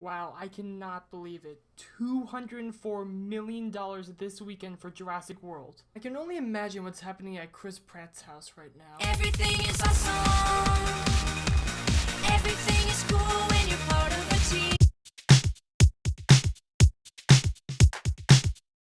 Wow, I cannot believe it. $204 million this weekend for Jurassic World. I can only imagine what's happening at Chris Pratt's house right now. Everything is awesome. Everything is cool when you're part of a team.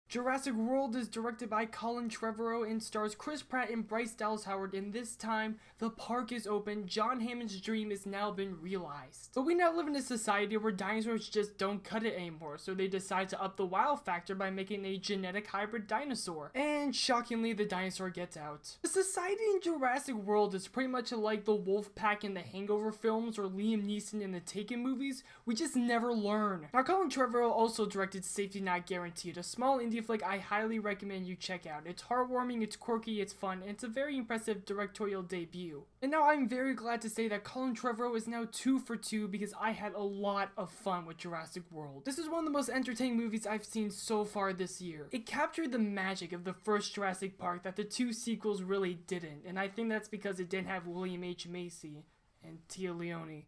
Jurassic World is directed by Colin Trevorrow and stars Chris Pratt and Bryce Dallas Howard, and this time, the park is open. John Hammond's dream has now been realized. But we now live in a society where dinosaurs just don't cut it anymore, so they decide to up the wow factor by making a genetic hybrid dinosaur. And shockingly, the dinosaur gets out. The society in Jurassic World is pretty much like the wolf pack in the Hangover films or Liam Neeson in the Taken movies. We just never learn. Now, Colin Trevorrow also directed Safety Not Guaranteed, a small indie flick I highly recommend you check out. It's heartwarming, it's quirky, it's fun, and it's a very impressive directorial debut. And now I'm very glad to say that Colin Trevorrow is now 2 for 2 because I had a lot of fun with Jurassic World. This is one of the most entertaining movies I've seen so far this year. It captured the magic of the first Jurassic Park that the 2 sequels really didn't, and I think that's because it didn't have William H. Macy and Tia Leone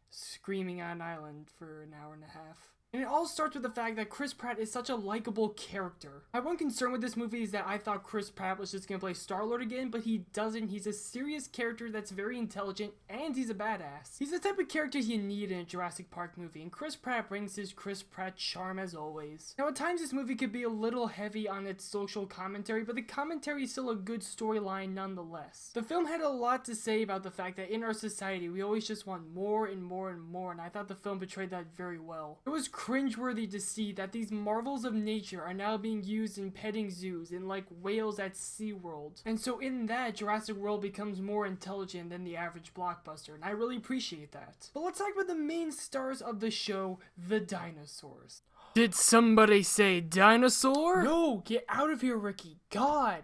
screaming on an island for an hour and a half. And it all starts with the fact that Chris Pratt is such a likable character. My one concern with this movie is that I thought Chris Pratt was just gonna play Star-Lord again, but he doesn't. He's a serious character that's very intelligent, and he's a badass. He's the type of character you need in a Jurassic Park movie, and Chris Pratt brings his Chris Pratt charm as always. Now, at times this movie could be a little heavy on its social commentary, but the commentary is still a good storyline nonetheless. The film had a lot to say about the fact that in our society, we always just want more and more and more, and I thought the film portrayed that very well. It was cringeworthy to see that these marvels of nature are now being used in petting zoos and like whales at SeaWorld. And so in that, Jurassic World becomes more intelligent than the average blockbuster, and I really appreciate that. But let's talk about the main stars of the show, the dinosaurs. Did somebody say dinosaur? No, get out of here, Ricky. God.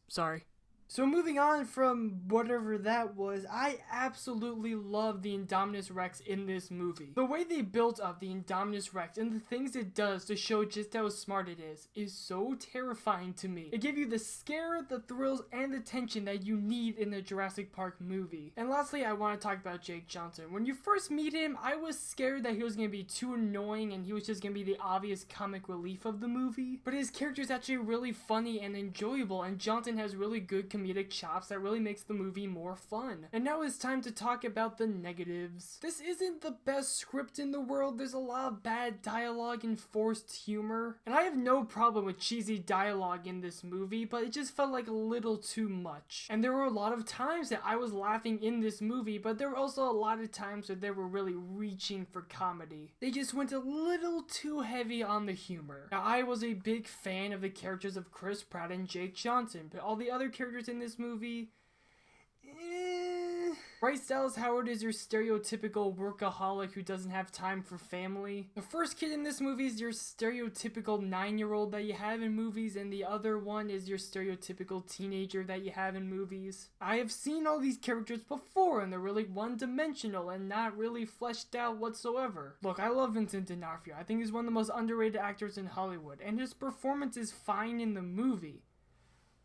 Sorry. So moving on from whatever that was, I absolutely love the Indominus Rex in this movie. The way they built up the Indominus Rex and the things it does to show just how smart it is so terrifying to me. It gives you the scare, the thrills, and the tension that you need in a Jurassic Park movie. And lastly, I want to talk about Jake Johnson. When you first meet him, I was scared that he was going to be too annoying and he was just going to be the obvious comic relief of the movie. But his character is actually really funny and enjoyable, and Johnson has really good comedic chops that really makes the movie more fun. And now it's time to talk about the negatives. This isn't the best script in the world. There's a lot of bad dialogue and forced humor. And I have no problem with cheesy dialogue in this movie, but it just felt like a little too much. And there were a lot of times that I was laughing in this movie, but there were also a lot of times where they were really reaching for comedy. They just went a little too heavy on the humor. Now, I was a big fan of the characters of Chris Pratt and Jake Johnson, but all the other characters in this movie, Bryce Dallas Howard is your stereotypical workaholic who doesn't have time for family. The first kid in this movie is your stereotypical 9-year-old that you have in movies, and the other one is your stereotypical teenager that you have in movies. I have seen all these characters before, and they're really one-dimensional and not really fleshed out whatsoever. Look, I love Vincent D'Onofrio. I think he's one of the most underrated actors in Hollywood, and his performance is fine in the movie.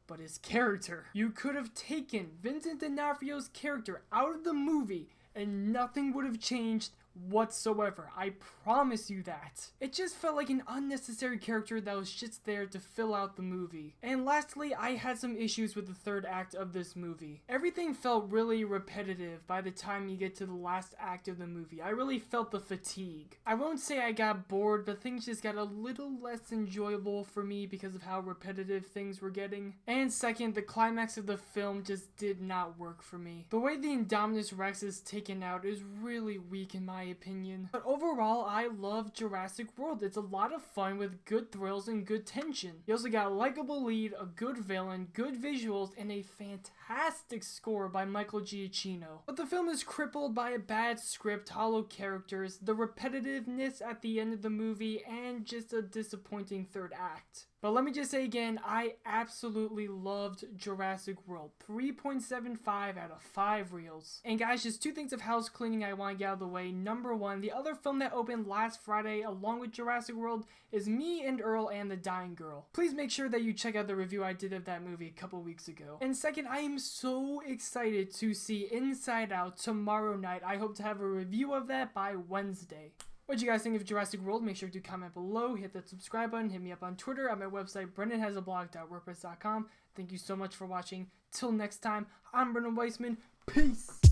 But his character. You could have taken Vincent D'Onofrio's character out of the movie and nothing would have changed whatsoever. I promise you that. It just felt like an unnecessary character that was just there to fill out the movie. And lastly, I had some issues with the third act of this movie. Everything felt really repetitive by the time you get to the last act of the movie. I really felt the fatigue. I won't say I got bored, but things just got a little less enjoyable for me because of how repetitive things were getting. And second, the climax of the film just did not work for me. The way the Indominus Rex is taken out is really weak in my opinion. But overall, I love Jurassic World. It's a lot of fun with good thrills and good tension. You also got a likable lead, a good villain, good visuals, and a fantastic score by Michael Giacchino. But the film is crippled by a bad script, hollow characters, the repetitiveness at the end of the movie, and just a disappointing third act. But let me just say again, I absolutely loved Jurassic World. 3.75 out of 5 reels. And guys, just 2 things of house cleaning I want to get out of the way. Number 1, the other film that opened last Friday along with Jurassic World is Me and Earl and the Dying Girl. Please make sure that you check out the review I did of that movie a couple weeks ago. And second, I am so excited to see Inside Out tomorrow night. I hope to have a review of that by Wednesday. What do you guys think of Jurassic World? Make sure to comment below, hit that subscribe button, hit me up on Twitter, at my website, brendanhasablog.wordpress.com. Thank you so much for watching. Till next time, I'm Brendan Weissman. Peace!